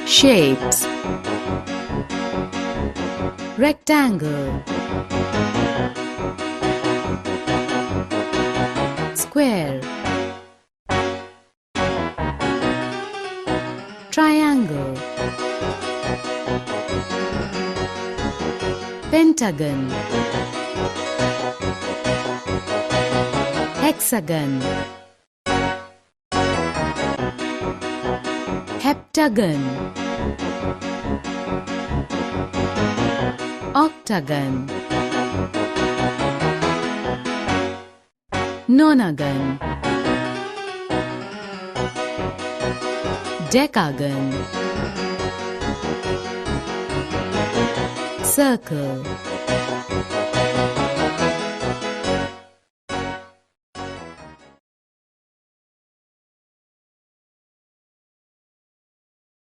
Shapes. Rectangle, square, triangle, pentagon, hexagon, heptagon, octagon, nonagon, decagon, circle,